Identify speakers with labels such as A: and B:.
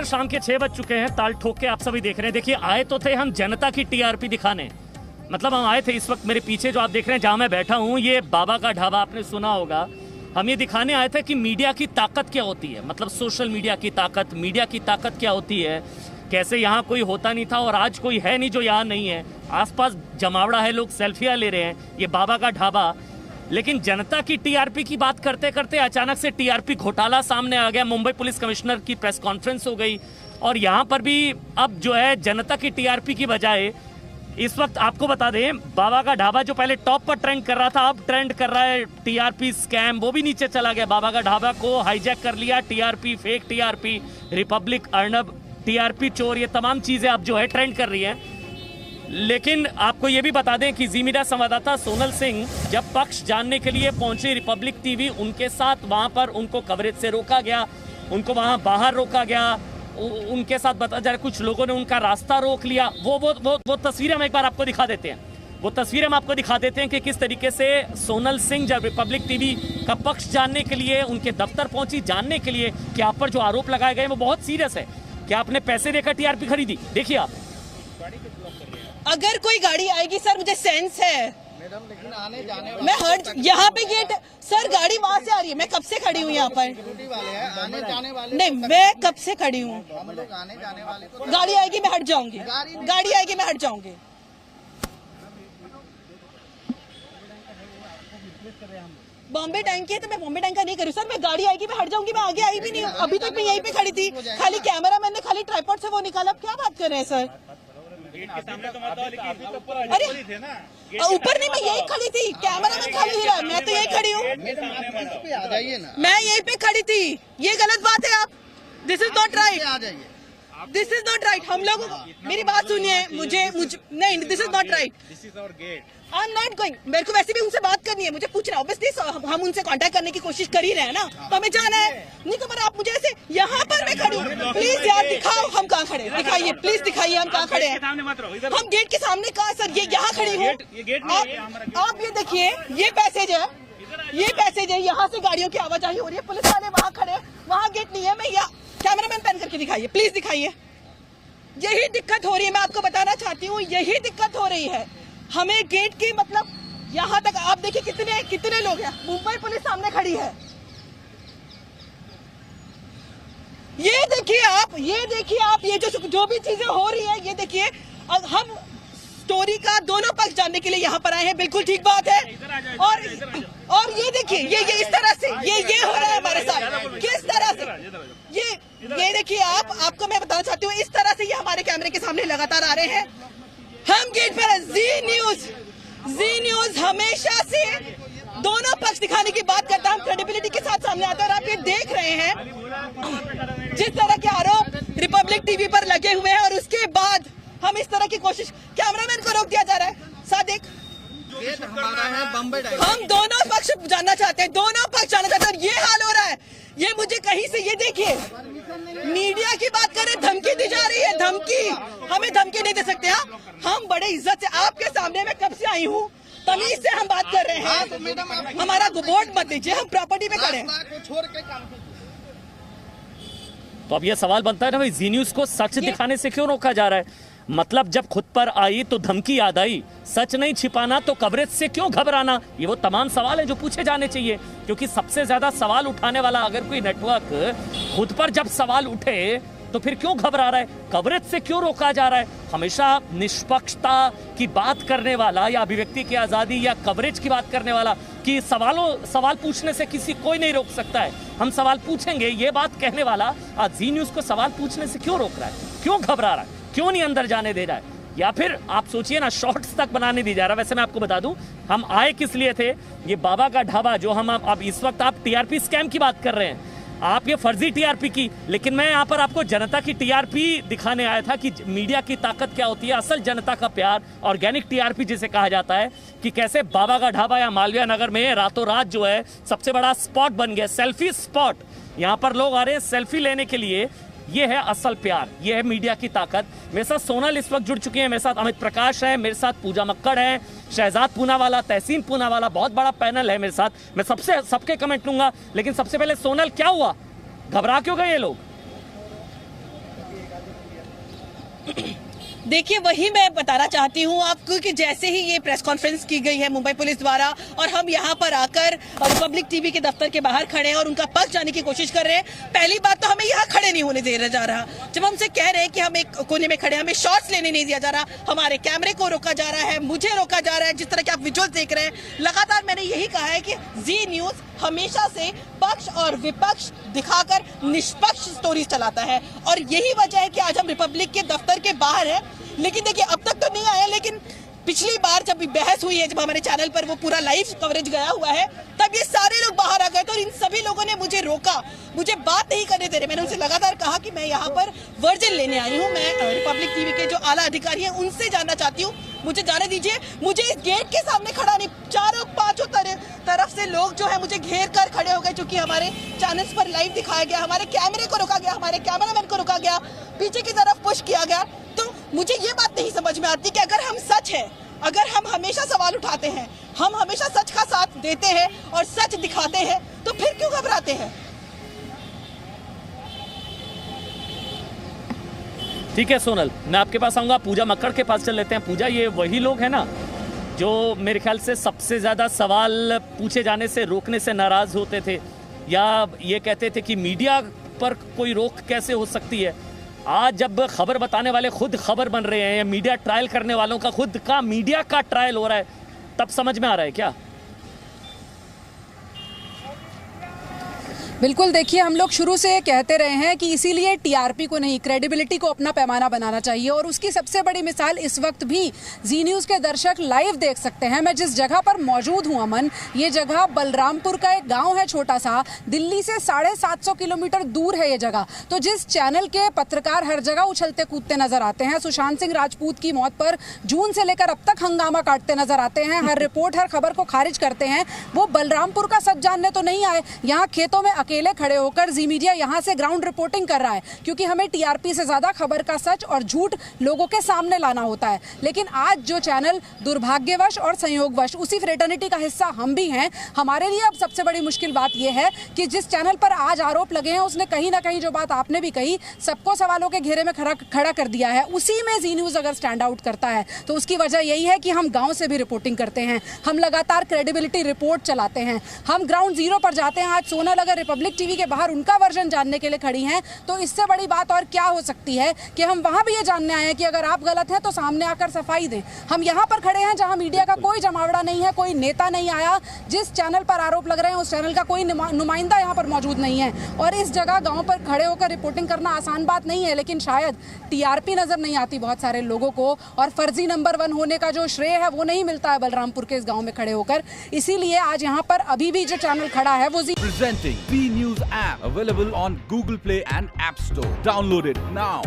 A: शाम के 6 बज चुके हैं, ताल ठोक के आप सभी देख रहे हैं। देखिए, आए तो थे हम जनता की टीआरपी दिखाने, मतलब हम आए थे, इस वक्त मेरे पीछे जो आप देख रहे हैं जहां मैं बैठा हूं, ये बाबा का ढाबा, आपने सुना होगा। हम ये दिखाने आए थे कि मीडिया की ताकत क्या होती है, मतलब सोशल मीडिया की ताकत, मीडिया की ताकत क्या होती है, कैसे यहाँ कोई होता नहीं था और आज कोई है नहीं जो यहाँ नहीं है। आसपास जमावड़ा है, लोग सेल्फियाँ ले रहे हैं, ये बाबा का ढाबा। लेकिन जनता की टीआरपी की बात करते करते अचानक से टीआरपी घोटाला सामने आ गया। मुंबई पुलिस कमिश्नर की प्रेस कॉन्फ्रेंस हो गई और यहाँ पर भी अब जो है जनता की टीआरपी की बजाय, इस वक्त आपको बता दें, बाबा का ढाबा जो पहले टॉप पर ट्रेंड कर रहा था, अब ट्रेंड कर रहा है टीआरपी स्कैम, वो भी नीचे चला गया। बाबा का ढाबा को हाईजैक कर लिया, TRP, fake TRP, Republic Arnab, TRP चोर, ये तमाम चीजें अब जो है ट्रेंड कर रही हैं। लेकिन आपको ये भी बता दें कि जी मीडिया संवाददाता सोनल सिंह जब पक्ष जानने के लिए पहुंचे रिपब्लिक टीवी, उनके साथ वहां पर उनको कवरेज से रोका गया, उनको वहां बाहर रोका गया, उनके साथ बता जा रहा कुछ लोगों ने उनका रास्ता रोक लिया। वो तस्वीरें हम एक बार आपको दिखा देते हैं। वो तस्वीरें हम आपको दिखा देते हैं कि किस तरीके से सोनल सिंह जब रिपब्लिक टीवी का पक्ष जानने के लिए उनके दफ्तर पहुंची, जानने के लिए कि आप पर जो आरोप लगाए गए वो बहुत सीरियस है, क्या आपने पैसे देकर टीआरपी खरीदी। देखिए आप,
B: अगर कोई गाड़ी आएगी सर, मुझे सेंस है
C: मैडम, लेकिन आने जाने
B: मैं हर यहाँ पे गेट, सर गाड़ी वहाँ से आ रही है, मैं कब से खड़ी हूँ यहाँ पर,
C: वाले हैं, आने जाने वाले
B: नहीं मैं कब से खड़ी हूँ,
C: हम लोग आने जाने वाले को
B: गाड़ी आएगी मैं हट जाऊंगी, गाड़ी आएगी मैं हट जाऊंगी। बॉम्बे टैंक है तो मैं बॉम्बे टैंक का नहीं करूँ सर, मैं गाड़ी आएगी मैं हट जाऊंगी, मैं आगे आई भी नहीं हूँ, अभी तक मैं यहीं पे खड़ी थी, खाली कैमरा मैंने खाली ट्राइपॉड से वो निकाला। अब क्या बात कर रहे हैं सर, अरे ऊपर नहीं, मैं यही खड़ी थी, कैमरा में खाली नहीं रहा, मैं तो यही खड़ी हूँ,
C: आ जाइए ना,
B: मैं यहीं पे खड़ी थी, ये गलत बात है। आप, दिस इज नॉट राइट,
C: आ जाइए,
B: दिस इज नॉट राइट। हम लोग, मेरी बात सुनिए, मुझे नहीं, this is not right,
C: this is our gate.
B: I am not going, मेरे को वैसे भी उनसे बात करनी है, मुझे पूछना है, ऑब्वियसली हम उनसे कांटेक्ट करने की कोशिश कर ही रहे हैं ना, तो हमें जाना है। नहीं तो पर आप मुझे ऐसे यहाँ पर मैं खड़ी हूँ, प्लीज यार दिखाओ हम कहाँ खड़े हैं, दिखाइए प्लीज, दिखाइए हम कहाँ खड़े हैं। हम गेट के सामने कहाँ सर, ये यहाँ खड़ी हूँ। आप ये देखिए, ये पैसेज है, ये पैसेज है, यहाँ से गाड़ियों की आवाजाही हो रही है, पुलिस वाले वहाँ खड़े, वहाँ गेट नहीं है। मैं यहाँ, कैमरामैन पैन करके दिखाइए प्लीज, दिखाइए। यही दिक्कत हो रही है, मैं आपको बताना चाहती हूँ, यही दिक्कत हो रही है हमें गेट की, मतलब यहाँ तक आप देखिए कितने लोग हैं, मुंबई पुलिस सामने खड़ी है। ये देखिए आप, ये जो भी चीजें हो रही है, ये देखिए। हम स्टोरी का दोनों पक्ष जानने के लिए यहाँ पर आए हैं, बिल्कुल ठीक बात है। और ये देखिए, ये इस तरह से ये हो रहा है हमारे साथ, किस तरह से ये देखिए आपको मैं बताना चाहती हूँ, इस तरह से ये हमारे कैमरे के सामने लगातार आ रहे हैं। हम गेट पर हैं, जी न्यूज हमेशा से दोनों पक्ष दिखाने की बात करता है, हम क्रेडिबिलिटी के साथ सामने आते हैं। और आप ये देख रहे हैं जिस तरह के आरोप रिपब्लिक टीवी पर लगे हुए हैं, और उसके बाद हम इस तरह की कोशिश, कैमरामैन को रोक दिया जा रहा है। सादिक,
C: गेट हमारा है, बम्बई डायरी।
B: हम दोनों पक्ष जानना चाहते हैं, और ये हाल हो रहा है। ये मुझे कहीं से, ये देखिए, मीडिया की बात करें, धमकी दी जा रही है, धमकी, हमें धमकी नहीं दे सकते। हम बड़े इज्जत से आपके सामने, मैं कब से आई हूँ, तमीज से हम बात कर रहे हैं, हमारा बोर्ड मत दीजिए, हम प्रॉपर्टी पे खड़े हैं।
A: तो अब यह सवाल बनता है ना भाई, जी न्यूज को सच दिखाने से क्यों रोका जा रहा है? मतलब जब खुद पर आई तो धमकी याद आई, सच नहीं छिपाना तो कवरेज से क्यों घबराना? ये वो तमाम सवाल है जो पूछे जाने चाहिए, क्योंकि सबसे ज्यादा सवाल उठाने वाला अगर कोई नेटवर्क खुद पर जब सवाल उठे तो फिर क्यों घबरा रहा है? कवरेज से क्यों रोका जा रहा है? हमेशा निष्पक्षता की बात करने वाला, या अभिव्यक्ति की आजादी, या कवरेज की बात करने वाला, कि सवाल पूछने से किसी कोई नहीं रोक सकता है, हम सवाल पूछेंगे, ये बात कहने वाला आज जी न्यूज को सवाल पूछने से क्यों रोक रहा है? क्यों घबरा रहा है? क्यों नहीं अंदर जाने दे रहा है? या फिर आप सोचिए ना, शॉर्ट्स तक बनाने दी जा रहा है। वैसे मैं आपको बता दूं, हम आए किस लिए थे। ये बाबा का ढाबा जो हम अब इस वक्त, आप टीआरपी स्कैम की बात कर रहे हैं, आप ये फर्जी टीआरपी की, लेकिन मैं यहाँ पर आपको जनता की टीआरपी दिखाने आया था कि मीडिया की ताकत क्या होती है, असल जनता का प्यार, ऑर्गेनिक टीआरपी जिसे कहा जाता है, कि कैसे बाबा का ढाबा या मालवीय नगर में रातों रात जो है सबसे बड़ा स्पॉट बन गया, सेल्फी स्पॉट। यहाँ पर लोग आ रहे हैं सेल्फी लेने के लिए। ये है असल प्यार, ये है मीडिया की ताकत। मेरे साथ सोनल इस वक्त जुड़ चुके हैं, मेरे साथ अमित प्रकाश है, मेरे साथ पूजा मक्कड़ है, शहजाद पूनावाला, तहसीन पूनावाला, बहुत बड़ा पैनल है मेरे साथ। मैं सबके कमेंट लूंगा, लेकिन सबसे पहले सोनल, क्या हुआ, घबरा क्यों गए ये लोग?
B: देखिए वही मैं बताना चाहती हूँ आपको कि जैसे ही ये प्रेस कॉन्फ्रेंस की गई है मुंबई पुलिस द्वारा और हम यहाँ पर आकर रिपब्लिक टीवी के दफ्तर के बाहर खड़े हैं और उनका पक्ष जाने की कोशिश कर रहे हैं। पहली बात तो हमें यहाँ खड़े नहीं होने दिया जा रहा। जब हमसे कह रहे हैं कि हम एक कोने में खड़े, हमें शॉट्स लेने नहीं दिया जा रहा, हमारे कैमरे को रोका जा रहा है, मुझे रोका जा रहा है। जिस तरह के आप विजुअल्स देख रहे हैं, लगातार मैंने यही कहा है कि जी न्यूज हमेशा से पक्ष और विपक्ष दिखाकर निष्पक्ष स्टोरीज चलाता है और यही वजह है कि आज हम रिपब्लिक के दफ्तर के बाहर है। लेकिन देखिए अब तक तो नहीं आया, लेकिन पिछली बार जब बहस हुई है, जब हमारे चैनल पर वो पूरा लाइव कवरेज गया हुआ है, तब ये सारे लोग बाहर आ गए थे और इन सभी लोगों ने मुझे रोका, मुझे बात नहीं करने दे रहे। मैंने उनसे लगातार कहा कि मैं यहाँ पर वर्जन लेने आई हूँ, मैं रिपब्लिक टीवी के जो आला अधिकारी हैं उनसे जानना चाहती हूँ, मुझे जाने दीजिए। मुझे इस गेट के सामने खड़ा नहीं, चारों पांचों तरफ से लोग जो है मुझे घेर कर खड़े हो गए, क्योंकि हमारे चैनल्स पर लाइव दिखाया गया, हमारे कैमरे को रोका गया, हमारे कैमरामैन को रोका गया, पीछे की तरफ पुश किया गया। तो मुझे ये बात नहीं समझ में आती कि अगर हम सच है, अगर हम हमेशा सवाल उठाते हैं, हम हमेशा सच का साथ देते हैं और सच दिखाते हैं, तो फिर क्यों घबराते हैं?
A: ठीक है सोनल, मैं आपके पास आऊंगा। पूजा मक्कड़ के पास चल लेते हैं। पूजा, ये वही लोग हैं ना जो मेरे ख्याल से सबसे ज़्यादा सवाल पूछे जाने से रोकने से नाराज़ होते थे, या ये कहते थे कि मीडिया पर कोई रोक कैसे हो सकती है? आज जब खबर बताने वाले खुद खबर बन रहे हैं, या मीडिया ट्रायल करने वालों का खुद का मीडिया का ट्रायल हो रहा है, तब समझ में आ रहा है क्या?
D: बिल्कुल, देखिए हम लोग शुरू से कहते रहे हैं कि इसीलिए टीआरपी को नहीं, क्रेडिबिलिटी को अपना पैमाना बनाना चाहिए और उसकी सबसे बड़ी मिसाल इस वक्त भी जी न्यूज़ के दर्शक लाइव देख सकते हैं। मैं जिस जगह पर मौजूद हूँ अमन, ये जगह बलरामपुर का एक गांव है छोटा सा, दिल्ली से 750 किलोमीटर दूर है ये जगह। तो जिस चैनल के पत्रकार हर जगह उछलते कूदते नजर आते हैं, सुशांत सिंह राजपूत की मौत पर जून से लेकर अब तक हंगामा काटते नजर आते हैं, हर रिपोर्ट हर खबर को खारिज करते हैं, वो बलरामपुर का सच जानने तो नहीं आए। यहाँ खेतों में अकेले खड़े होकर जी मीडिया यहाँ से ग्राउंड रिपोर्टिंग कर रहा है, क्योंकि हमें टीआरपी से ज्यादा खबर का सच और झूठ लोगों के सामने लाना होता है। लेकिन आज जो चैनल दुर्भाग्यवश और संयोगवश, उसी फ्रेटर्निटी का हिस्सा हम भी हैं, हमारे लिए अब सबसे बड़ी मुश्किल बात यह है कि जिस चैनल पर आज आरोप लगे हैं उसने कहीं ना कहीं जो बात आपने भी कही, सबको सवालों के घेरे में खड़ा कर दिया है। उसी में जी न्यूज़ अगर स्टैंड आउट करता है तो उसकी वजह यही है कि हम गाँव से भी रिपोर्टिंग करते हैं, हम लगातार क्रेडिबिलिटी रिपोर्ट चलाते हैं, हम ग्राउंड जीरो पर जाते हैं। आज सोनल अगर रिपब्लिक टीवी के बाहर उनका वर्जन जानने के लिए खड़ी हैं, तो इससे बड़ी बात और क्या हो सकती है कि हम वहां भी ये जानने आए हैं कि अगर आप गलत हैं तो सामने आकर सफाई दें। हम यहाँ पर खड़े हैं जहां मीडिया का कोई जमावड़ा नहीं है, कोई नेता नहीं आया, जिस चैनल पर आरोप लग रहे हैं उस चैनल का कोई नुमाइंदा यहाँ पर मौजूद नहीं है। और इस जगह गाँव पर खड़े होकर रिपोर्टिंग करना आसान बात नहीं है, लेकिन शायद टीआरपी नजर नहीं आती बहुत सारे लोगों को, और फर्जी नंबर 1 होने का जो श्रेय है वो नहीं मिलता है बलरामपुर के इस गाँव में खड़े होकर। इसीलिए आज यहाँ पर अभी भी जो चैनल खड़ा है वो
E: Presenting B News app, available on Google Play and App Store. Download it now.